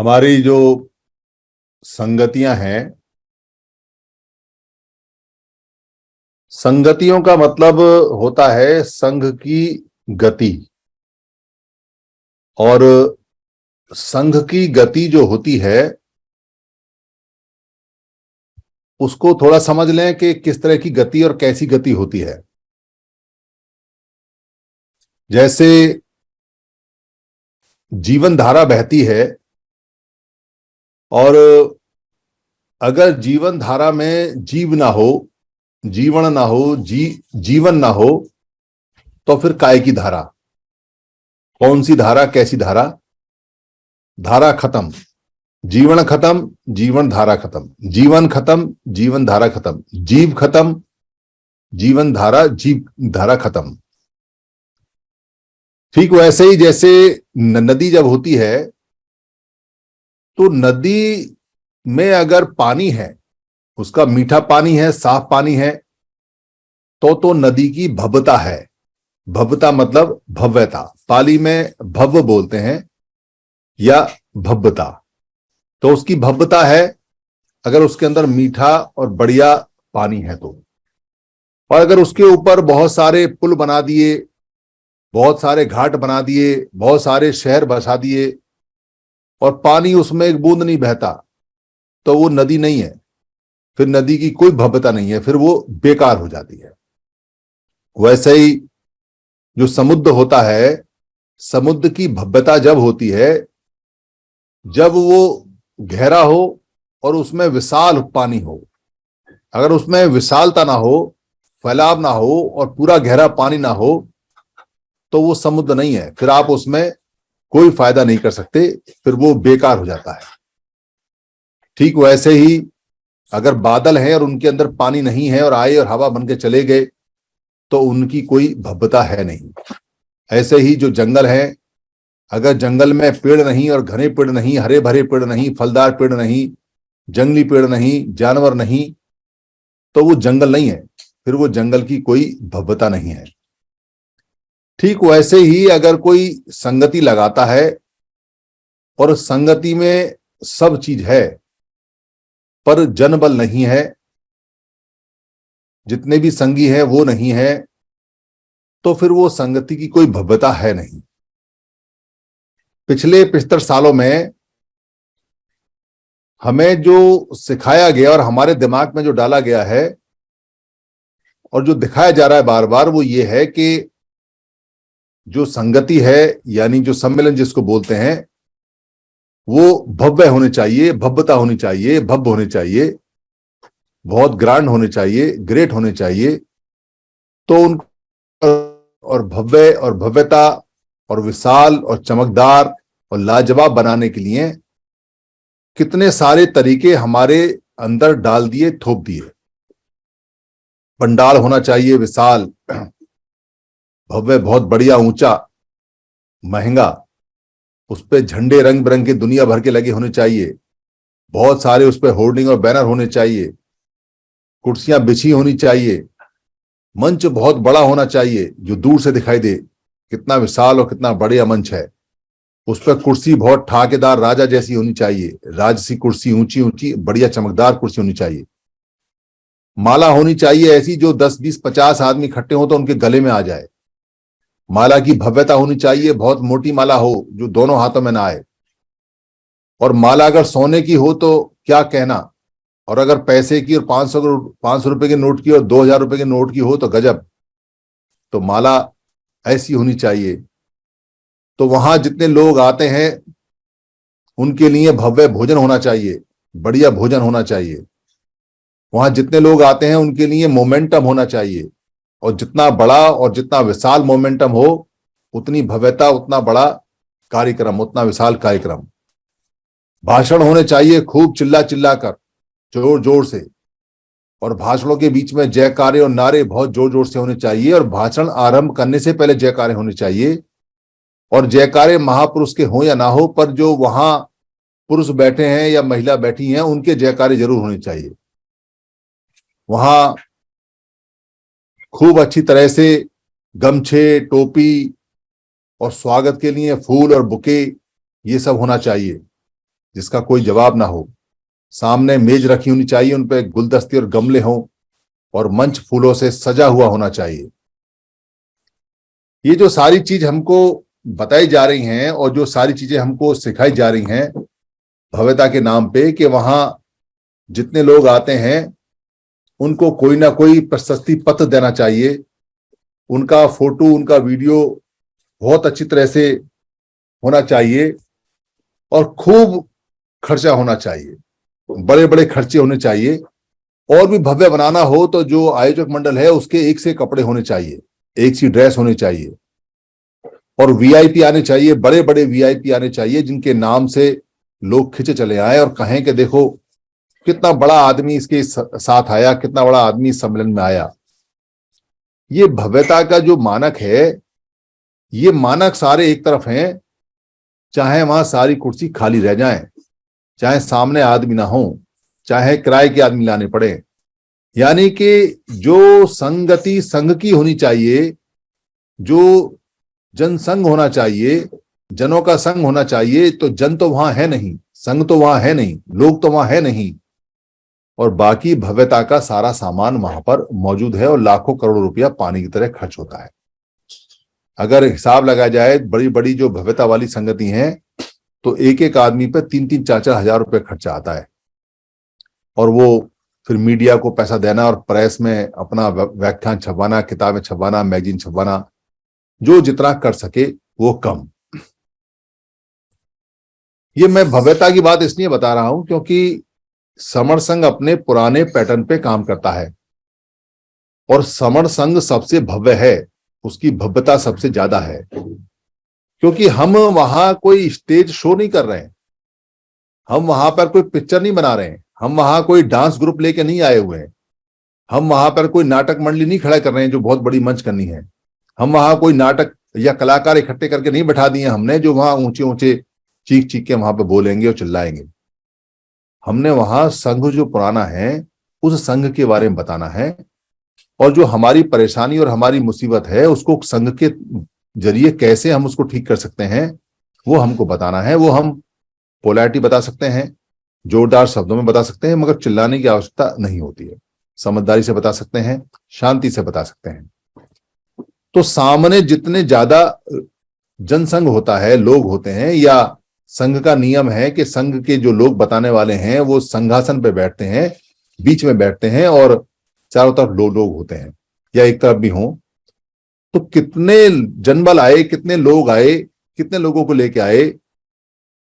हमारी जो संगतियां हैं, संगतियों का मतलब होता है संघ की गति। और संघ की गति जो होती है उसको थोड़ा समझ लें कि किस तरह की गति और कैसी गति होती है। जैसे जीवन धारा बहती है और अगर जीवन धारा में जीव ना हो, जीवन ना हो, जीवन ना हो तो फिर काय की धारा। कौन सी धारा, कैसी धारा? धारा खत्म, जीवन खत्म, जीवन धारा खत्म, जीवन खत्म, जीवन धारा खत्म, जीव खत्म, जीवन धारा, जीव धारा खत्म। ठीक वैसे ही जैसे नदी जब होती है तो नदी में अगर पानी है, उसका मीठा पानी है, साफ पानी है, तो नदी की भव्यता है। भव्यता मतलब भव्यता, पाली में भव्य बोलते हैं या भव्यता। तो उसकी भव्यता है अगर उसके अंदर मीठा और बढ़िया पानी है तो। और अगर उसके ऊपर बहुत सारे पुल बना दिए, बहुत सारे घाट बना दिए, बहुत सारे शहर बसा दिए और पानी उसमें एक बूंद नहीं बहता तो वो नदी नहीं है, फिर नदी की कोई भव्यता नहीं है, फिर वो बेकार हो जाती है। वैसे ही जो समुद्र होता है, समुद्र की भव्यता जब होती है जब वो गहरा हो और उसमें विशाल पानी हो। अगर उसमें विशालता ना हो, फैलाव ना हो और पूरा गहरा पानी ना हो तो वो समुद्र नहीं है, फिर आप उसमें कोई फायदा नहीं कर सकते, फिर वो बेकार हो जाता है। ठीक वैसे ही अगर बादल हैं और उनके अंदर पानी नहीं है और आए और हवा बन के चले गए तो उनकी कोई भव्यता है नहीं। ऐसे ही जो जंगल है, अगर जंगल में पेड़ नहीं और घने पेड़ नहीं, हरे भरे पेड़ नहीं, फलदार पेड़ नहीं, जंगली पेड़ नहीं, जानवर नहीं, तो वो जंगल नहीं है, फिर वो जंगल की कोई भव्यता नहीं है। ठीक वैसे ही अगर कोई संगति लगाता है और संगति में सब चीज है पर जनबल नहीं है, जितने भी संगी हैं वो नहीं है, तो फिर वो संगति की कोई भव्यता है नहीं। पिछले 75 सालों में हमें जो सिखाया गया और हमारे दिमाग में जो डाला गया है और जो दिखाया जा रहा है बार बार, वो ये है कि जो संगति है यानी जो सम्मेलन जिसको बोलते हैं वो भव्य होने चाहिए, भव्यता होनी चाहिए, भव्य होने चाहिए, बहुत ग्रांड होने चाहिए, ग्रेट होने चाहिए। तो उन और भव्य और भव्यता और विशाल और चमकदार और लाजवाब बनाने के लिए कितने सारे तरीके हमारे अंदर डाल दिए, थोप दिए। पंडाल होना चाहिए विशाल, भव्य, बहुत बढ़िया, ऊंचा, महंगा, उस पे झंडे रंग बिरंगे दुनिया भर के लगे होने चाहिए, बहुत सारे उस पे होर्डिंग और बैनर होने चाहिए, कुर्सियां बिछी होनी चाहिए, मंच बहुत बड़ा होना चाहिए जो दूर से दिखाई दे कितना विशाल और कितना बढ़िया मंच है। उस पर कुर्सी बहुत ठाकेदार राजा जैसी होनी चाहिए, राजसी कुर्सी, ऊंची ऊंची बढ़िया चमकदार कुर्सी होनी चाहिए। माला होनी चाहिए ऐसी जो 10, 20, 50 आदमी इकट्ठे हो तो उनके गले में आ जाए। माला की भव्यता होनी चाहिए, बहुत मोटी माला हो जो दोनों हाथों में ना आए। और माला अगर सोने की हो तो क्या कहना, और अगर पैसे की और 500 रुपए के नोट की और 2000 रुपए के नोट की हो तो गजब। तो माला ऐसी होनी चाहिए। तो वहां जितने लोग आते हैं उनके लिए भव्य भोजन होना चाहिए, बढ़िया भोजन होना चाहिए। वहां जितने लोग आते हैं उनके लिए मोमेंटम होना चाहिए, और जितना बड़ा और जितना विशाल मोमेंटम हो उतनी भव्यता, उतना बड़ा कार्यक्रम, उतना विशाल कार्यक्रम। भाषण होने चाहिए खूब चिल्ला चिल्ला कर, जोर जोर से, और भाषणों के बीच में जयकारे और नारे बहुत जोर जोर से होने चाहिए। और भाषण आरंभ करने से पहले जयकारे होने चाहिए, और जयकारे महापुरुष के हों या ना हो, पर जो वहां पुरुष बैठे हैं या महिला बैठी हैं उनके जयकारे जरूर होने चाहिए। वहां खूब अच्छी तरह से गमछे, टोपी और स्वागत के लिए फूल और बुके, ये सब होना चाहिए। जिसका कोई जवाब ना हो। सामने मेज रखी होनी चाहिए, उन पे गुलदस्ते और गमले हों और मंच फूलों से सजा हुआ होना चाहिए। ये जो सारी चीज हमको बताई जा रही हैं और जो सारी चीजें हमको सिखाई जा रही हैं भव्यता के नाम पे, कि वहां जितने लोग आते हैं उनको कोई ना कोई प्रशस्ति पत्र देना चाहिए, उनका फोटो उनका वीडियो बहुत अच्छी तरह से होना चाहिए और खूब खर्चा होना चाहिए, बड़े बड़े खर्चे होने चाहिए। और भी भव्य बनाना हो तो जो आयोजक मंडल है उसके एक से कपड़े होने चाहिए, एक सी ड्रेस होनी चाहिए, और वीआईपी आने चाहिए, बड़े बड़े वीआईपी आने चाहिए जिनके नाम से लोग खिंचे चले आए और कहें कि देखो कितना बड़ा आदमी इसके साथ आया, कितना बड़ा आदमी इस सम्मेलन में आया। ये भव्यता का जो मानक है, ये मानक सारे एक तरफ हैं, चाहे वहां सारी कुर्सी खाली रह जाएं, चाहे सामने आदमी ना हो, चाहे किराए के आदमी लाने पड़े। यानी कि जो संगति संघ की होनी चाहिए, जो जनसंघ होना चाहिए, जनों का संघ होना चाहिए, तो जन तो वहां है नहीं, संघ तो वहां है नहीं, लोग तो वहां है नहीं, और बाकी भव्यता का सारा सामान वहां पर मौजूद है और लाखों करोड़ों रुपया पानी की तरह खर्च होता है। अगर हिसाब लगाया जाए बड़ी बड़ी जो भव्यता वाली संगति हैं तो एक एक आदमी पे 3-3, 4-4 हजार रुपये खर्चा आता है, और वो फिर मीडिया को पैसा देना और प्रेस में अपना व्याख्यान छपवाना, किताबें छपवाना, मैगजीन छपवाना, जो जितना कर सके वो कम। ये मैं भव्यता की बात इसलिए बता रहा हूं क्योंकि समर संघ अपने पुराने पैटर्न पे काम करता है और समर संघ सबसे भव्य है, उसकी भव्यता सबसे ज्यादा है, क्योंकि हम वहां कोई स्टेज शो नहीं कर रहे हैं, हम वहां पर कोई पिक्चर नहीं बना रहे हैं, हम वहां कोई डांस ग्रुप लेके नहीं आए हुए हैं, हम वहां पर कोई नाटक मंडली नहीं खड़ा कर रहे हैं जो बहुत बड़ी मंच करनी है, हम वहां कोई नाटक या कलाकार इकट्ठे करके नहीं बैठा दिए हमने जो वहां ऊंचे ऊंचे चीख चीख के वहां पे बोलेंगे और चिल्लाएंगे। हमने वहां संघ जो पुराना है उस संघ के बारे में बताना है, और जो हमारी परेशानी और हमारी मुसीबत है उसको संघ के जरिए कैसे हम उसको ठीक कर सकते हैं वो हमको बताना है। वो हम पोलैरिटी बता सकते हैं, जोरदार शब्दों में बता सकते हैं, मगर चिल्लाने की आवश्यकता नहीं होती है, समझदारी से बता सकते हैं, शांति से बता सकते हैं। तो सामने जितने ज्यादा जनसंघ होता है, लोग होते हैं, या संघ का नियम है कि संघ के जो लोग बताने वाले हैं वो संघासन पे बैठते हैं, बीच में बैठते हैं और चारों तरफ लोग होते हैं या एक तरफ भी हों, तो कितने जनबल आए, कितने लोग आए, कितने लोगों को लेके आए,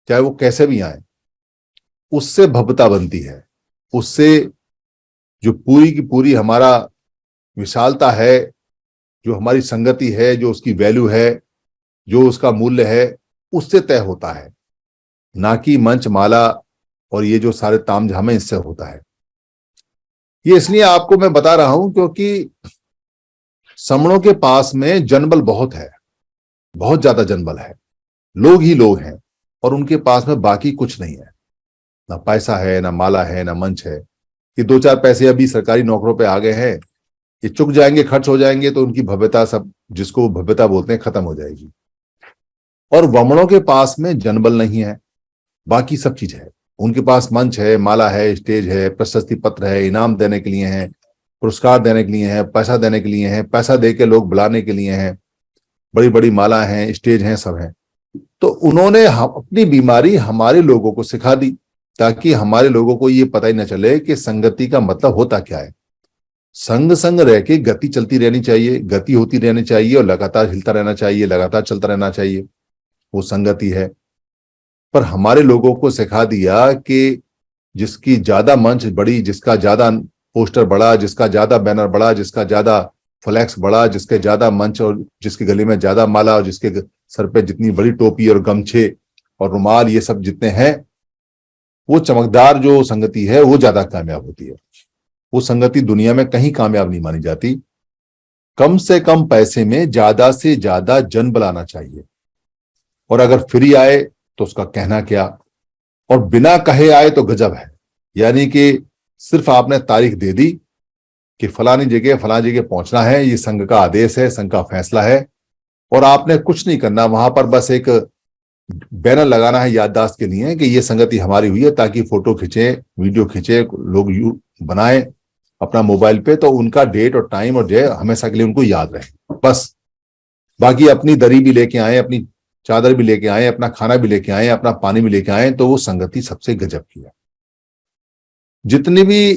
चाहे वो कैसे भी आए, उससे भव्यता बनती है। उससे जो पूरी की पूरी हमारा विशालता है, जो हमारी संगति है, जो उसकी वैल्यू है, जो उसका मूल्य है, उससे तय होता है, ना कि मंच माला और ये जो सारे तामझाम इससे होता है। ये इसलिए आपको मैं बता रहा हूं क्योंकि समणों के पास में जनबल बहुत है, बहुत ज्यादा जनबल है, लोग ही लोग हैं, और उनके पास में बाकी कुछ नहीं है, ना पैसा है, ना माला है, ना मंच है। ये 2-4 पैसे अभी सरकारी नौकरों पे आ गए हैं, ये चुक जाएंगे, खर्च हो जाएंगे तो उनकी भव्यता, सब जिसको भव्यता बोलते हैं, खत्म हो जाएगी। और वमनों के पास में जनबल नहीं है, बाकी सब चीज है। उनके पास मंच है, माला है, स्टेज है, प्रशस्ति पत्र है, इनाम देने के लिए है, पुरस्कार देने के लिए है, पैसा देने के लिए है, पैसा दे के लोग बुलाने के लिए हैं, बड़ी बड़ी माला हैं, स्टेज हैं, सब है। तो उन्होंने अपनी बीमारी हमारे लोगों को सिखा दी ताकि हमारे लोगों को ये पता ही न चले कि संगति का मतलब होता क्या है। संग संग रह के गति चलती रहनी चाहिए, गति होती रहनी चाहिए और लगातार हिलता रहना चाहिए, लगातार चलता रहना चाहिए, वो संगति है। पर हमारे लोगों को सिखा दिया कि जिसकी ज्यादा मंच बड़ी, जिसका ज्यादा पोस्टर बड़ा, जिसका ज्यादा बैनर बड़ा, जिसका ज्यादा फ्लैक्स बड़ा, जिसके ज्यादा मंच और जिसके गले में ज्यादा माला और जिसके सर पे जितनी बड़ी टोपी और गमछे और रुमाल ये सब जितने हैं, वो चमकदार जो संगति है वो ज्यादा कामयाब होती है। वो संगति दुनिया में कहीं कामयाब नहीं मानी जाती। कम से कम पैसे में ज्यादा से ज्यादा जन बुलाना चाहिए, और अगर फ्री आए तो उसका कहना क्या, और बिना कहे आए तो गजब है। यानी कि सिर्फ आपने तारीख दे दी कि फलानी जगह पहुंचना है, ये संघ का आदेश है, संघ का फैसला है, और आपने कुछ नहीं करना, वहां पर बस एक बैनर लगाना है याददाश्त के लिए कि ये संगति हमारी हुई है, ताकि फोटो खींचे, वीडियो खींचे, लोग बनाए अपना मोबाइल पे, तो उनका डेट और टाइम और जो हमेशा के लिए उनको याद रहे बस। बाकी अपनी दरी भी लेके आए, अपनी चादर भी लेके आए, अपना खाना भी लेके आए, अपना पानी भी लेके आए, तो वो संगति सबसे गजब की है। जितने भी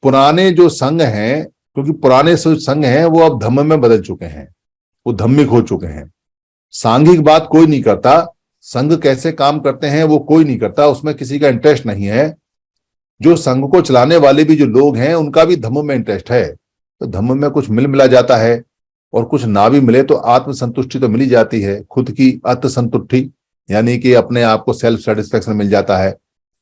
पुराने जो संघ हैं, क्योंकि पुराने संघ हैं वो अब धम्म में बदल चुके हैं, वो धम्मिक हो चुके हैं। सांघिक बात कोई नहीं करता, संघ कैसे काम करते हैं वो कोई नहीं करता, उसमें किसी का इंटरेस्ट नहीं है। जो संघ को चलाने वाले भी जो लोग हैं उनका भी धम्म में इंटरेस्ट है, तो धम्म में कुछ मिल मिला जाता है, और कुछ ना भी मिले तो आत्मसंतुष्टि तो मिली जाती है, खुद की आत्मसंतुष्टि, यानी कि अपने आप को सेल्फ सेटिस्फेक्शन मिल जाता है।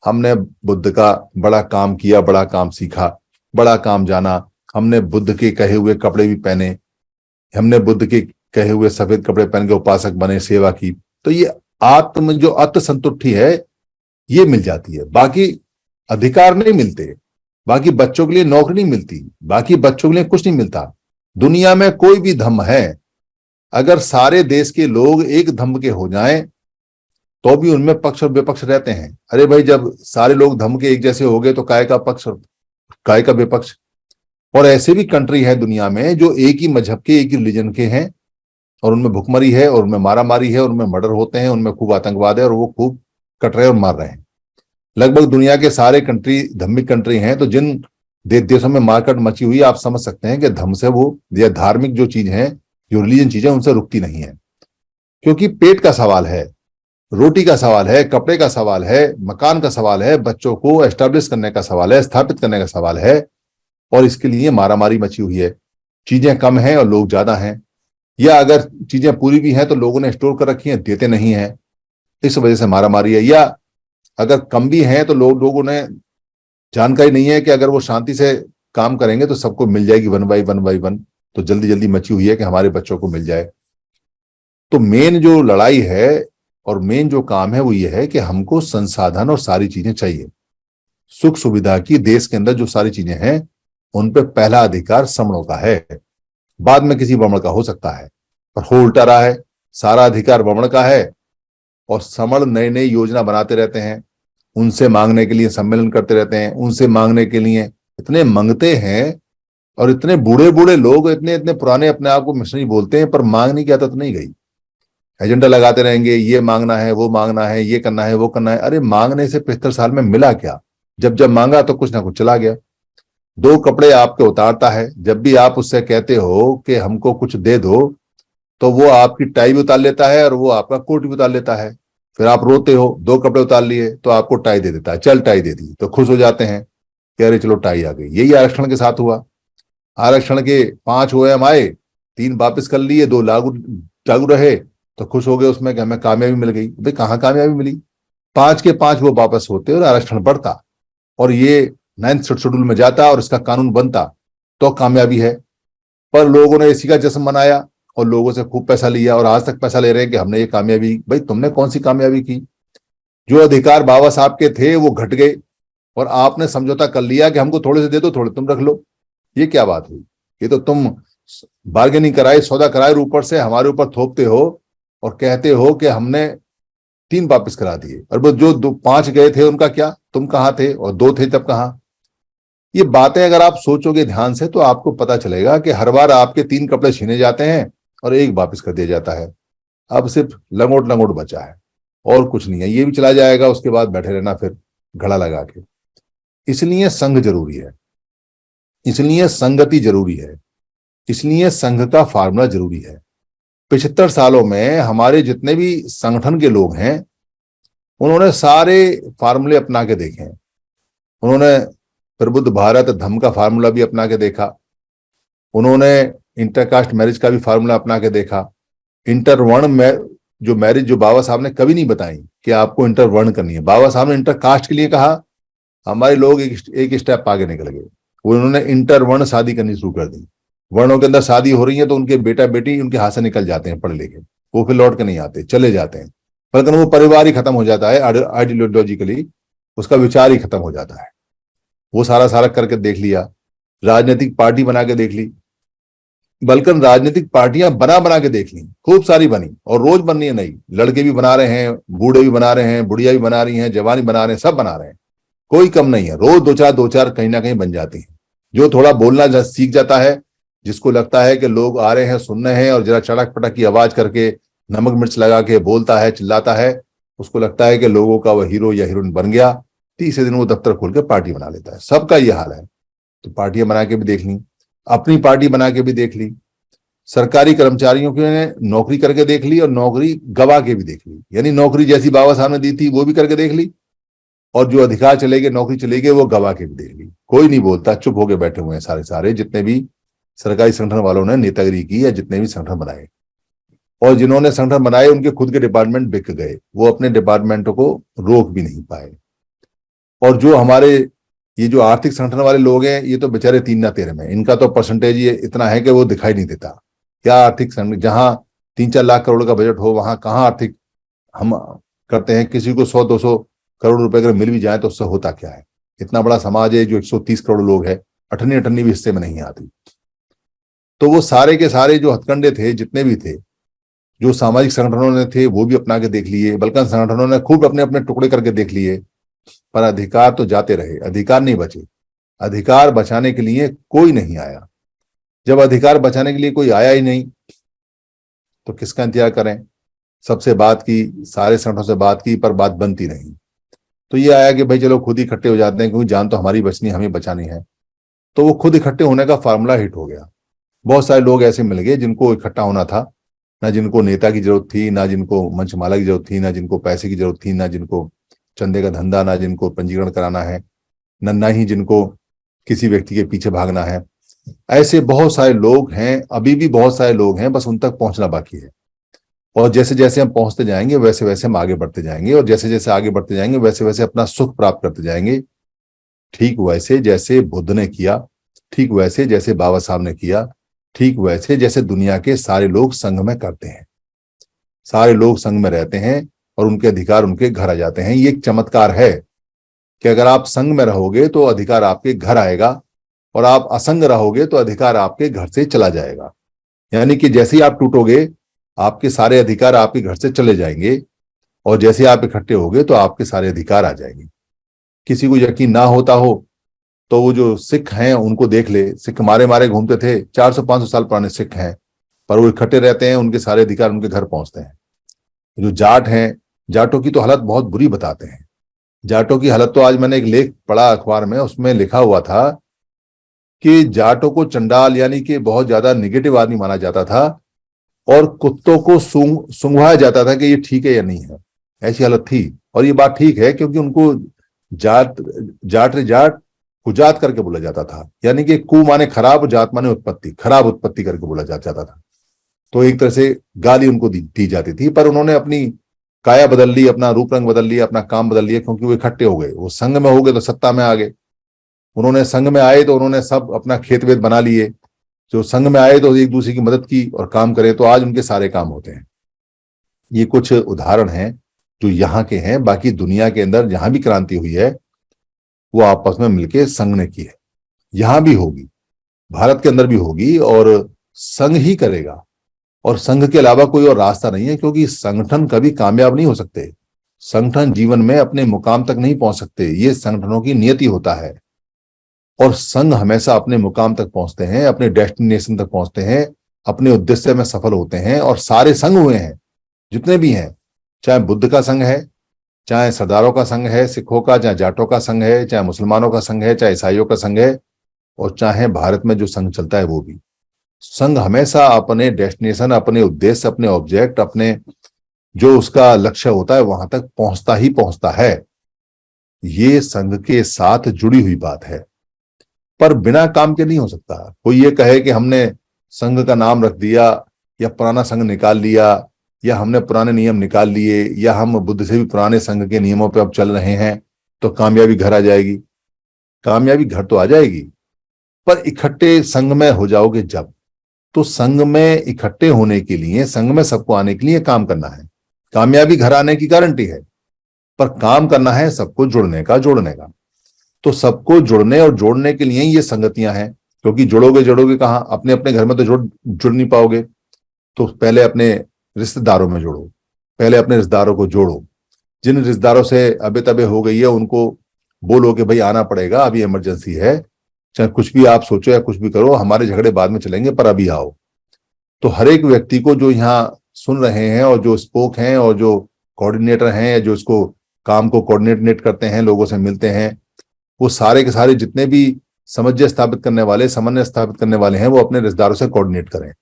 हमने बुद्ध का बड़ा काम किया, बड़ा काम सीखा, बड़ा काम जाना, हमने बुद्ध के कहे हुए कपड़े भी पहने, हमने बुद्ध के कहे हुए सफेद कपड़े पहन के उपासक बने, सेवा की, तो ये जो आत्मसंतुष्टि है ये मिल जाती है। बाकी अधिकार नहीं मिलते, बाकी बच्चों के लिए नौकरी नहीं मिलती, बाकी बच्चों के लिए कुछ नहीं मिलता। दुनिया में कोई भी धम्म है, अगर सारे देश के लोग एक धम्म के हो जाएं तो भी उनमें पक्ष और विपक्ष रहते हैं। अरे भाई, जब सारे लोग धम्म के एक जैसे हो गए तो काय का पक्ष और काय का विपक्ष। और ऐसे भी कंट्री है दुनिया में जो एक ही मजहब के, एक ही रिलीजन के हैं, और उनमें भुखमरी है, और उनमें मारामारी है, उनमें मर्डर होते हैं, उनमें खूब आतंकवाद है, और वो खूब कट रहे और मार रहे हैं। लगभग दुनिया के सारे कंट्री धार्मिक कंट्री हैं, तो जिन देशों में मारकाट मची हुई है, आप समझ सकते हैं कि धर्म से वो, या धार्मिक जो चीज है, जो रिलीजन चीज है, उनसे रुकती नहीं है। क्योंकि पेट का सवाल है, रोटी का सवाल है, कपड़े का सवाल है, मकान का सवाल है, बच्चों को एस्टेब्लिश करने का सवाल है, स्थापित करने का सवाल है, और इसके लिए मारामारी मची हुई है। चीजें कम हैं और लोग ज्यादा हैं, या अगर चीजें पूरी भी हैं तो लोगों ने स्टोर कर रखी हैं, देते नहीं है, इस वजह से मारामारी है। या अगर कम भी हैं तो लोगों ने जानकारी नहीं है कि अगर वो शांति से काम करेंगे तो सबको मिल जाएगी, वन बाई वन, तो जल्दी जल्दी मची हुई है कि हमारे बच्चों को मिल जाए। तो मेन जो लड़ाई है और मेन जो काम है वो ये है कि हमको संसाधन और सारी चीजें चाहिए, सुख सुविधा की। देश के अंदर जो सारी चीजें हैं उन पर पहला अधिकार समणों का है, बाद में किसी वर्ण का हो सकता है, पर हो उल्टा रहा है, सारा अधिकार वर्ण का है, और समण नई नई योजना बनाते रहते हैं, उनसे मांगने के लिए सम्मेलन करते रहते हैं, उनसे मांगने के लिए इतने मांगते हैं, और इतने बूढ़े बूढ़े लोग, इतने इतने पुराने अपने आप को मिशनरी बोलते हैं, पर मांगने की आदत नहीं गई। एजेंडा लगाते रहेंगे, ये मांगना है, वो मांगना है, ये करना है, वो करना है। अरे मांगने से 75 साल में मिला क्या? जब जब मांगा तो कुछ ना कुछ चला गया। दो कपड़े आपके उतारता है, जब भी आप उससे कहते हो कि हमको कुछ दे दो, तो वो आपकी टाई भी उतार लेता है और वो आपका कोट भी उतार लेता है। फिर आप रोते हो, दो कपड़े उतार लिए तो आपको टाई दे देता है, चल टाई दे दी, तो खुश हो जाते हैं कि अरे चलो टाई आ गई। यही आरक्षण के साथ हुआ। आरक्षण के 5 OM आए, 3 वापस कर लिए, 2 लागू रहे, तो खुश हो गए उसमें कि हमें कामयाबी मिल गई। भाई कहाँ कामयाबी मिली? 5 के 5 वो वापस होते और आरक्षण बढ़ता, और ये 9th शेड्यूल में जाता और इसका कानून बनता, तो कामयाबी है। पर लोगों ने इसी का जश्न मनाया और लोगों से खूब पैसा लिया, और आज तक पैसा ले रहे हैं कि हमने ये कामयाबी। भाई तुमने कौन सी कामयाबी की? जो अधिकार बाबा साहब के थे वो घट गए, और आपने समझौता कर लिया कि हमको थोड़े से दे दो, थोड़े तुम रख लो। ये क्या बात हुई? ये तो तुम बार्गेनिंग कराए, सौदा कराए, ऊपर से हमारे ऊपर थोपते हो और कहते हो कि हमने 3 वापस करा दिए, और वो जो 5 गए थे उनका क्या? तुम कहाँ थे? और 2 थे तब कहाँ? ये बातें अगर आप सोचोगे ध्यान से तो आपको पता चलेगा कि हर बार आपके 3 कपड़े छीने जाते हैं और 1 वापस कर दिया जाता है। अब सिर्फ लंगोट लंगोट बचा है और कुछ नहीं है। ये भी चला जाएगा, उसके बाद बैठे रहना फिर घड़ा लगा के। इसलिए संघ जरूरी है, इसलिए संगति जरूरी है, इसलिए संघ का फार्मूला जरूरी है। 75 सालों में हमारे जितने भी संगठन के लोग हैं उन्होंने सारे फार्मूले अपना के देखे हैं। उन्होंने प्रबुद्ध भारत धम्म का फार्मूला भी अपना के देखा, उन्होंने इंटरकास्ट मैरिज का भी फार्मूला अपना के देखा। इंटरवर्ण में जो मैरिज जो बाबा साहब ने कभी नहीं बताई कि आपको इंटरवर्ण करनी है, बाबा साहब ने इंटरकास्ट के लिए कहा, हमारे लोग एक स्टेप आगे निकल गए, उन्होंने इंटरवर्ण शादी करनी शुरू कर दी। वर्णों के अंदर शादी हो रही है तो उनके बेटा बेटी उनके हाथ से निकल जाते हैं पढ़ लिखे, वो फिर लौट के नहीं आते, चले जाते हैं, बल्कि वो परिवार ही खत्म हो जाता है, आइडियोलॉजिकली उसका विचार ही खत्म हो जाता है। वो सारा सारा करके देख लिया, राजनीतिक पार्टी बना के देख ली, बल्कि राजनीतिक पार्टियां बना बना के देख ली, खूब सारी बनी और रोज बन रही है नई। लड़के भी बना रहे हैं, बूढ़े भी बना रहे हैं, बुढ़िया भी बना रही हैं, जवान भी बना रहे हैं, सब बना रहे हैं, कोई कम नहीं है। रोज दो चार कहीं ना कहीं बन जाती हैं। जो थोड़ा बोलना सीख जाता है, जिसको लगता है कि लोग आ रहे हैं सुनने हैं, और जरा चड़क पटक की आवाज करके नमक मिर्च लगा के बोलता है, चिल्लाता है, उसको लगता है कि लोगों का वह हीरो या हीरोइन बन गया। तीसरे दिन वो दफ्तर खोल के पार्टी बना लेता है। सबका ये हाल है। तो पार्टियां बना के भी देख ली, अपनी पार्टी बना के भी देख ली, सरकारी कर्मचारियों की ने नौकरी करके देख ली और नौकरी गवा के भी देख ली। यानी नौकरी जैसी बाबा साहब ने दी थी वो भी करके देख ली, और जो अधिकार चले गए, नौकरी चले गए, वो गवा के भी देख ली। कोई नहीं बोलता, चुप होके बैठे हुए हैं सारे सारे जितने भी सरकारी संगठन वालों ने नेतागिरी की या जितने भी संगठन बनाए। और जिन्होंने संगठन बनाए उनके खुद के डिपार्टमेंट बिक गए, वो अपने डिपार्टमेंटों को रोक भी नहीं पाए। और जो हमारे ये जो आर्थिक संगठन वाले लोग हैं, ये तो बेचारे तीन ना तेरह में, इनका तो परसेंटेज ये इतना है कि वो दिखाई नहीं देता। क्या आर्थिक संगठन, जहां 3-4 लाख करोड़ का बजट हो वहां कहाँ आर्थिक हम करते हैं। किसी को 100-200 करोड़ रुपए अगर मिल भी जाए तो उससे होता क्या है। इतना बड़ा समाज है जो 130 करोड़ लोग है, अठन्नी अठन्नी भी हिस्से में नहीं आती। तो वो सारे के सारे जो हथकंडे थे, जितने भी थे, जो सामाजिक संगठनों ने थे, वो भी अपना के देख लिए, बल्कि संगठनों ने खूब अपने अपने टुकड़े करके देख लिए, पर अधिकार तो जाते रहे, अधिकार नहीं बचे। अधिकार बचाने के लिए कोई नहीं आया। जब अधिकार बचाने के लिए कोई आया ही नहीं तो किसका इंतजार करें। सबसे बात की, सारे संगठनों से बात की, पर बात बनती नहीं। तो ये आया कि भाई चलो खुद ही इकट्ठे हो जाते हैं, क्योंकि जान तो हमारी बचनी, हमें बचानी है। तो वो खुद इकट्ठे होने का फार्मूला हिट हो गया। बहुत सारे लोग ऐसे मिल गए जिनको इकट्ठा होना था, ना जिनको नेता की जरूरत थी, ना जिनको मंचमाला की जरूरत थी, ना जिनको पैसे की जरूरत थी, ना जिनको चंदे का धंधा, ना जिनको पंजीकरण कराना है, ना ही जिनको किसी व्यक्ति के पीछे भागना है। ऐसे बहुत सारे लोग हैं, अभी भी बहुत सारे लोग हैं, बस उन तक पहुंचना बाकी है। और जैसे जैसे हम पहुंचते जाएंगे वैसे वैसे हम आगे बढ़ते जाएंगे, और जैसे जैसे आगे बढ़ते जाएंगे वैसे वैसे अपना सुख प्राप्त करते जाएंगे। ठीक वैसे जैसे बुद्ध ने किया, ठीक वैसे जैसे बाबा साहब ने किया, ठीक वैसे जैसे दुनिया के सारे लोग संघ में करते हैं। सारे लोग संघ में रहते हैं और उनके अधिकार उनके घर आ जाते हैं। ये एक चमत्कार है कि अगर आप संघ में रहोगे तो अधिकार आपके घर आएगा, और आप असंग रहोगे तो अधिकार आपके घर से चला जाएगा। यानी कि जैसे ही आप टूटोगे, आपके सारे अधिकार आपके घर से चले जाएंगे, और जैसे आप इकट्ठे होगे तो आपके सारे अधिकार आ जाएंगे। किसी को यकीन ना होता हो तो वो जो सिख हैं उनको देख ले। सिख मारे मारे घूमते थे, 400-500 साल पुराने सिख हैं, पर वो इकट्ठे रहते हैं, उनके सारे अधिकार उनके घर पहुंचते हैं। जो जाट हैं, जाटों की तो हालत बहुत बुरी बताते हैं। जाटों की हालत तो, आज मैंने एक लेख पढ़ा अखबार में, उसमें लिखा हुआ था कि जाटों को चंडाल यानी कि बहुत ज्यादा निगेटिव आदमी माना जाता था, और कुत्तों को सूंघवाया जाता था कि ये ठीक है या नहीं है। ऐसी हालत थी। और ये बात ठीक है, क्योंकि उनको जाट जाट रे जाट कुजात करके बोला जाता था। यानी कि कु माने खराब, जात माने उत्पत्ति, खराब उत्पत्ति करके बोला जाता था। तो एक तरह से गाली उनको दी जाती थी। पर उन्होंने अपनी काया बदल ली, अपना रूप रंग बदल लिया, अपना काम बदल लिया, क्योंकि वो इकट्ठे हो गए। वो संघ में हो गए तो सत्ता में आ गए। उन्होंने संघ में आए तो उन्होंने सब अपना खेत वेत बना लिए। जो संघ में आए तो एक दूसरे की मदद की और काम करे, तो आज उनके सारे काम होते हैं। ये कुछ उदाहरण हैं जो यहाँ के हैं। बाकी दुनिया के अंदर जहां भी क्रांति हुई है वो आपस में मिलकर संघ ने की है। यहां भी होगी, भारत के अंदर भी होगी, और संघ ही करेगा। और संघ के अलावा कोई और रास्ता नहीं है, क्योंकि संगठन कभी कामयाब नहीं हो सकते। संगठन जीवन में अपने मुकाम तक नहीं पहुंच सकते, ये संगठनों की नियति होता है। और संघ हमेशा अपने मुकाम तक पहुंचते हैं, अपने डेस्टिनेशन तक पहुंचते हैं, अपने उद्देश्य में सफल होते हैं। और सारे संघ हुए हैं जितने भी हैं, चाहे बुद्ध का संघ है, चाहे सरदारों का संघ है सिखों का, चाहे जाटों का संघ है, चाहे मुसलमानों का संघ है, चाहे ईसाइयों का संघ है, और चाहे भारत में जो संघ चलता है वो भी। संघ हमेशा अपने डेस्टिनेशन, अपने उद्देश्य, अपने ऑब्जेक्ट, अपने जो उसका लक्ष्य होता है वहां तक पहुंचता ही पहुंचता है। ये संघ के साथ जुड़ी हुई बात है, पर बिना काम के नहीं हो सकता। कोई ये कहे कि हमने संघ का नाम रख दिया, या पुराना संघ निकाल लिया, या हमने पुराने नियम निकाल लिए, या हम बुद्ध से भी पुराने संघ के नियमों पे अब चल रहे हैं, तो कामयाबी घर आ जाएगी। कामयाबी घर तो आ जाएगी, पर इकट्ठे संघ में हो जाओगे जब, तो संघ में इकट्ठे होने के लिए, संघ में सबको आने के लिए काम करना है। कामयाबी घर आने की गारंटी है, पर काम करना है सबको जुड़ने का, जोड़ने का। तो सबको जुड़ने और जोड़ने के लिए ये संगतियां हैं। क्योंकि जुड़ोगे जुड़ोगे कहाँ, अपने अपने घर में तो जुड़ नहीं पाओगे। तो पहले अपने रिश्तेदारों में जुड़ो, पहले अपने रिश्तेदारों को जोड़ो। जिन रिश्तेदारों से अबे तबे हो गई है उनको बोलो कि भाई आना पड़ेगा, अभी इमरजेंसी है, चाहे कुछ भी आप सोचो या कुछ भी करो, हमारे झगड़े बाद में चलेंगे पर अभी आओ। तो हर एक व्यक्ति को जो यहाँ सुन रहे हैं और जो स्पोक हैं और जो कोऑर्डिनेटर हैं या जो इसको काम को कोऑर्डिनेट करते हैं, लोगों से मिलते हैं, वो सारे के सारे जितने भी समन्वय स्थापित करने वाले, समन्वय स्थापित करने वाले हैं, वो अपने रिश्तेदारों से कोऑर्डिनेट करें,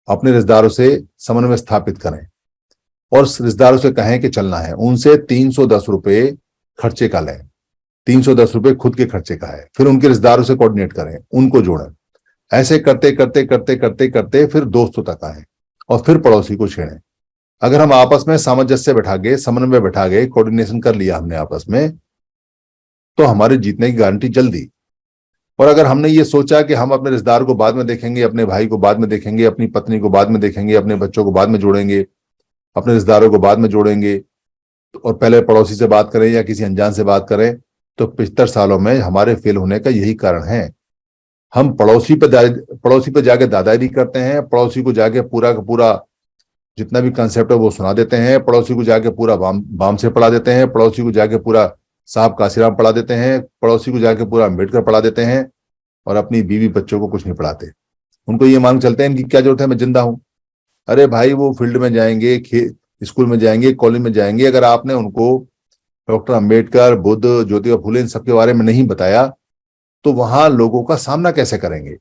अपने रिश्तेदारों से समन्वय स्थापित करें और रिश्तेदारों से कहें कि चलना है। उनसे 310 रुपये खर्चे का लें, 310 रुपये खुद के खर्चे का है, फिर उनके रिश्तेदारों से कोऑर्डिनेट करें, उनको जोड़ें। ऐसे करते करते करते करते करते फिर दोस्तों तक आए और फिर पड़ोसी को छेड़ें। अगर हम आपस में सामंजस्य बैठा गए, समन्वय बैठा गए, कोऑर्डिनेशन कर लिया हमने आपस में, तो हमारे जीतने की गारंटी जल्दी। और अगर हमने ये सोचा कि हम अपने रिश्तेदार को बाद में देखेंगे, अपने भाई को बाद में देखेंगे, अपनी पत्नी को बाद में देखेंगे, अपने बच्चों को बाद में जोड़ेंगे, अपने रिश्तेदारों को बाद में जोड़ेंगे, और पहले पड़ोसी से बात करें या किसी अनजान से बात करें, तो 75 सालों में हमारे फेल होने का यही कारण है। हम पड़ोसी पे जाके दादागिरी करते हैं, पड़ोसी को जाके पूरा का पूरा जितना भी कंसेप्ट है वो सुना देते हैं, पड़ोसी को जाके पूरा बाम से पढ़ा देते हैं, पड़ोसी को जाके पूरा साहब काशीराम पढ़ा देते हैं, पड़ोसी को जाके पूरा अम्बेडकर पढ़ा देते हैं, और अपनी बीवी बच्चों को कुछ नहीं पढ़ाते। उनको ये मान चलते हैं इनकी क्या जरूरत है, मैं जिंदा हूं। अरे भाई, वो फील्ड में जाएंगे, स्कूल में जाएंगे, कॉलेज में जाएंगे, अगर आपने उनको डॉक्टर अम्बेडकर, बुद्ध, ज्योतिबा फुले, इन सबके बारे में नहीं बताया तो वहां लोगों का सामना कैसे करेंगे?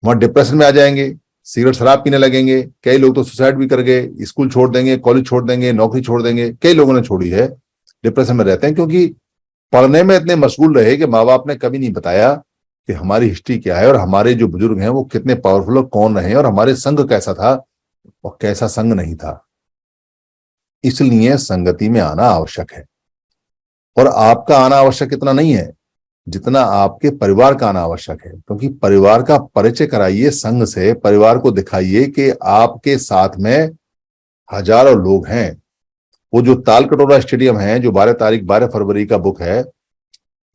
वहां डिप्रेशन में आ जाएंगे, सिगरेट शराब पीने लगेंगे, कई लोग तो सुसाइड भी कर गए, स्कूल छोड़ देंगे, कॉलेज छोड़ देंगे, नौकरी छोड़ देंगे, कई लोगों ने छोड़ी है, डिप्रेशन में रहते हैं, क्योंकि पढ़ने में इतने मशगूल रहे कि माँ बाप ने कभी नहीं बताया कि हमारी हिस्ट्री क्या है और हमारे जो बुजुर्ग हैं वो कितने पावरफुल और कौन रहे और हमारे संघ कैसा था और कैसा संघ नहीं था। इसलिए संगति में आना आवश्यक है, और आपका आना आवश्यक इतना नहीं है जितना आपके परिवार का आना आवश्यक है, क्योंकि परिवार का परिचय कराइए संघ से, परिवार को दिखाइए कि आपके साथ में हजारों लोग हैं। वो जो ताल कटोरा स्टेडियम है, जो 12 फरवरी का बुक है,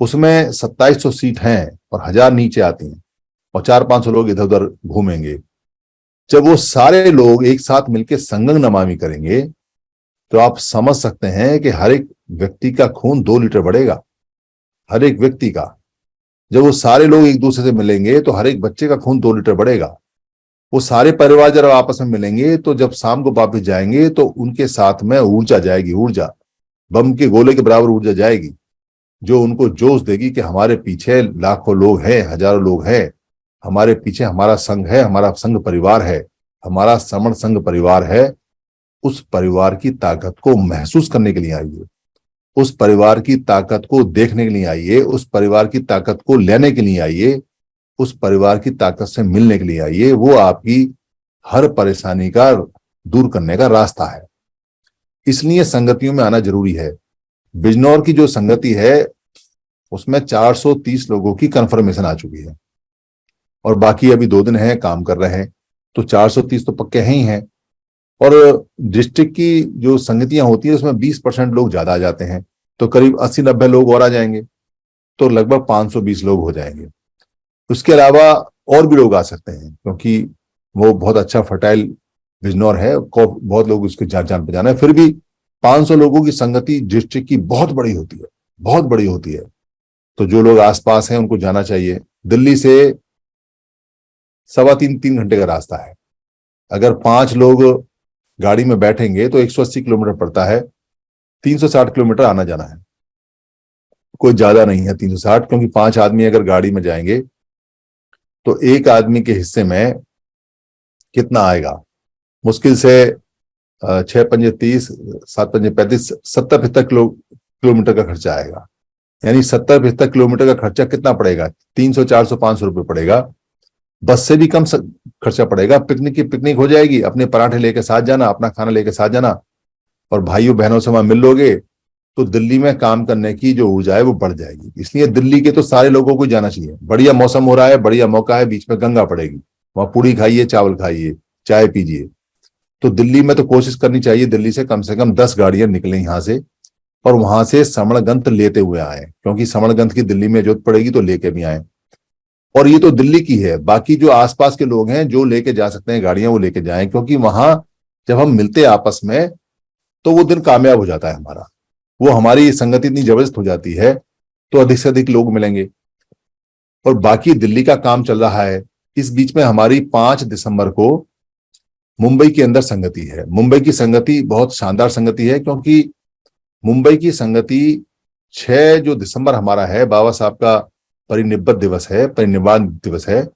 उसमें 2700 सीट हैं और 1000 नीचे आती हैं और 400-500 लोग इधर उधर घूमेंगे। जब वो सारे लोग एक साथ मिलकर संगम नमामि करेंगे तो आप समझ सकते हैं कि हर एक व्यक्ति का खून 2 लीटर बढ़ेगा, हर एक व्यक्ति का। जब वो सारे लोग एक दूसरे से मिलेंगे तो हर एक बच्चे का खून 2 लीटर बढ़ेगा। वो सारे परिवार जब आपस में मिलेंगे तो जब शाम को वापस जाएंगे तो उनके साथ में ऊर्जा जाएगी, ऊर्जा बम के गोले के बराबर ऊर्जा जाएगी, जो उनको जोश देगी कि हमारे पीछे लाखों लोग हैं, हजारों लोग हैं, हमारे पीछे हमारा संघ है, हमारा संघ परिवार है, हमारा समण संघ परिवार है। उस परिवार की ताकत को महसूस करने के लिए आइए, उस परिवार की ताकत को देखने के लिए आइए, उस परिवार की ताकत को लेने के लिए आइए, उस परिवार की ताकत से मिलने के लिए आइए। वो आपकी हर परेशानी का दूर करने का रास्ता है। इसलिए संगतियों में आना जरूरी है। बिजनौर की जो संगति है उसमें 430 लोगों की कंफर्मेशन आ चुकी है और बाकी अभी 2 दिन है, काम कर रहे हैं, तो 430 तो पक्के हैं ही हैं। और डिस्ट्रिक्ट की जो संगतियां होती है उसमें 20% लोग ज्यादा आ जाते हैं, तो करीब 80-90 लोग और आ जाएंगे, तो लगभग 520 लोग हो जाएंगे। उसके अलावा और भी लोग आ सकते हैं, क्योंकि वो बहुत अच्छा फर्टाइल बिजनौर है, बहुत लोग उसके जान पहचान है। फिर भी 500 लोगों की संगति डिस्ट्रिक्ट की बहुत बड़ी होती है, बहुत बड़ी होती है। तो जो लोग आसपास हैं उनको जाना चाहिए। दिल्ली से 3.25 घंटे का रास्ता है। अगर 5 लोग गाड़ी में बैठेंगे तो 180 किलोमीटर पड़ता है, 360 किलोमीटर आना जाना है, कोई ज्यादा नहीं है 360, क्योंकि 5 आदमी अगर गाड़ी में जाएंगे तो एक आदमी के हिस्से में कितना आएगा, मुश्किल से 6 पंजे 30, 7 पंजे 35, 70-75 किलोमीटर का खर्चा आएगा। यानी 70-75 किलोमीटर का खर्चा कितना पड़ेगा? 300, 400, 500 रुपये पड़ेगा। बस से भी कम खर्चा पड़ेगा। पिकनिक की पिकनिक हो जाएगी, अपने पराठे लेके साथ जाना, अपना खाना लेके साथ जाना, और भाइयों बहनों से वहां मिल लोगे तो दिल्ली में काम करने की जो ऊर्जा है वो बढ़ जाएगी। इसलिए दिल्ली के तो सारे लोगों को जाना चाहिए। बढ़िया मौसम हो रहा है, बढ़िया मौका है, बीच में गंगा पड़ेगी, वहां पूड़ी खाइए, चावल खाइए, चाय पीजिए। तो दिल्ली में तो कोशिश करनी चाहिए दिल्ली से कम 10 गाड़ियां निकलें यहाँ से और वहां से समणगंत लेते हुए आए, क्योंकि समणगंत की दिल्ली में जरूरत पड़ेगी तो लेके भी आए। और ये तो दिल्ली की है, बाकी जो आसपास के लोग हैं जो लेके जा सकते हैं गाड़ियां वो लेके जाएं, क्योंकि वहां जब हम मिलते हैं आपस में तो वो दिन कामयाब हो जाता है हमारा। वो हमारी संगति इतनी जबरदस्त हो जाती है तो अधिक से अधिक लोग मिलेंगे। और बाकी दिल्ली का काम चल रहा है, इस बीच में हमारी 5 दिसंबर को मुंबई के अंदर संगति है। मुंबई की संगति बहुत शानदार संगति है, क्योंकि मुंबई की संगति 6 जो दिसंबर हमारा है, बाबा साहब का परिनिब्बत दिवस है, परिनिर्वाण दिवस है,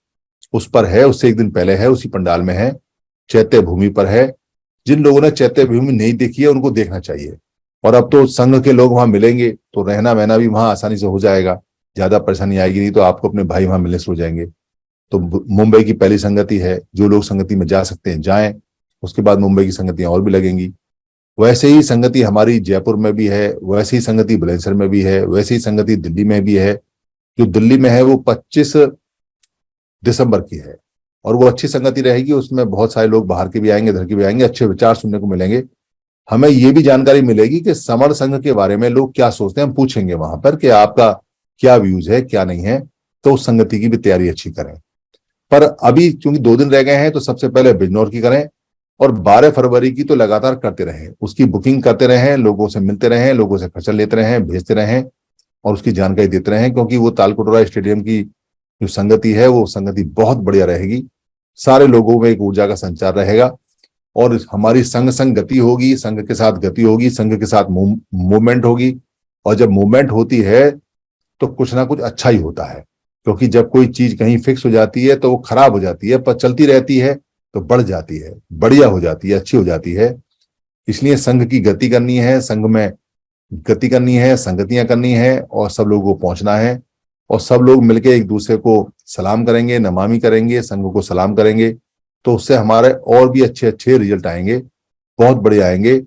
उस पर है, उससे एक दिन पहले है, उसी पंडाल में है, चैत्य भूमि पर है। जिन लोगों ने चैत्य भूमि नहीं देखी है उनको देखना चाहिए। और अब तो संघ के लोग वहां मिलेंगे तो रहना बहना भी वहां आसानी से हो जाएगा, ज्यादा परेशानी आएगी नहीं, तो आपको अपने भाई वहां मिलने से हो जाएंगे। तो मुंबई की पहली संगति है, जो लोग संगति में जा सकते हैं जाएं। उसके बाद मुंबई की संगतियां और भी लगेंगी। वैसे ही संगति हमारी जयपुर में भी है, वैसे ही संगति बुलंदशहर में भी है, वैसे ही संगति दिल्ली में भी है। जो दिल्ली में है वो 25 दिसंबर की है और वो अच्छी संगति रहेगी। उसमें बहुत सारे लोग बाहर के भी आएंगे, इधर के भी आएंगे, अच्छे विचार सुनने को मिलेंगे। हमें ये भी जानकारी मिलेगी कि समर संघ के बारे में लोग क्या सोचते हैं। हम पूछेंगे वहां पर कि आपका क्या व्यूज है, क्या नहीं है, तो उस संगति की भी तैयारी अच्छी करें। पर अभी क्योंकि 2 दिन रह गए हैं तो सबसे पहले बिजनौर की करें और 12 फरवरी की तो लगातार करते रहें, उसकी बुकिंग करते रहें, लोगों से मिलते रहें, लोगों से खर्चा लेते रहें, भेजते रहें और उसकी जानकारी देते रहें, क्योंकि वो तालकटोरा स्टेडियम की जो संगति है वो संगति बहुत बढ़िया रहेगी। सारे लोगों में एक ऊर्जा का संचार रहेगा और हमारी संघ संघ गति होगी, संघ के साथ गति होगी, संघ के साथ मूवमेंट होगी। और जब मूवमेंट होती है तो कुछ ना कुछ अच्छा ही होता है, क्योंकि जब कोई चीज कहीं फिक्स हो जाती है तो वो खराब हो जाती है, पर चलती रहती है तो बढ़ जाती है, बढ़िया हो जाती है, अच्छी हो जाती है। इसलिए संघ की गति करनी है, संघ में गति करनी है, संगतियां करनी है और सब लोगों को पहुंचना है। और सब लोग मिलकर एक दूसरे को सलाम करेंगे, नमामि करेंगे, संघ को सलाम करेंगे, तो उससे हमारे और भी अच्छे अच्छे रिजल्ट आएंगे, बहुत बढ़िया आएंगे।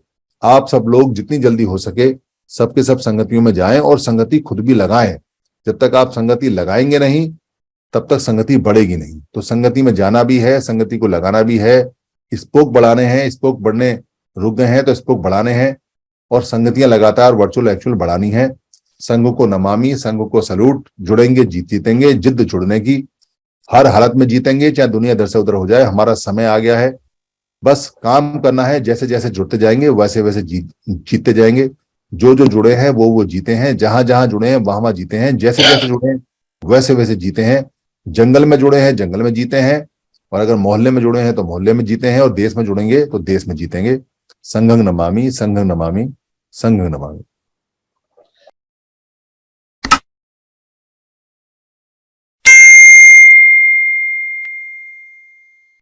आप सब लोग जितनी जल्दी हो सके सबके सब संगतियों में जाएं और संगति खुद भी लगाएं। जब तक आप संगति लगाएंगे नहीं तब तक संगति बढ़ेगी नहीं। तो संगति में जाना भी है, संगति को लगाना भी है, स्पोक बढ़ाने हैं, स्पोक बढ़ने रुक गए हैं तो स्पोक बढ़ाने हैं और संगतियां लगातार वर्चुअल एक्चुअल बढ़ानी है। संघ को नमामि, संघ को सलूट, जुड़ेंगे जीतेंगे, जिद्द जुड़ने की, हर हालत में जीतेंगे, चाहे दुनिया इधर से उधर हो जाए। हमारा समय आ गया है, बस काम करना है, जैसे जैसे जुड़ते जाएंगे वैसे वैसे जीतते जाएंगे। जो जो जुड़े हैं वो जीते हैं, जहां जहां जुड़े हैं वहां वहां जीते हैं, जैसे जैसे जुड़े हैं वैसे वैसे जीते हैं। जंगल में जुड़े हैं जंगल में जीते हैं, और अगर मोहल्ले में जुड़े हैं तो मोहल्ले में जीते हैं, और देश में जुड़ेंगे तो देश में जीतेंगे। संघं नमामि, संघं नमामि, संघं नमामि।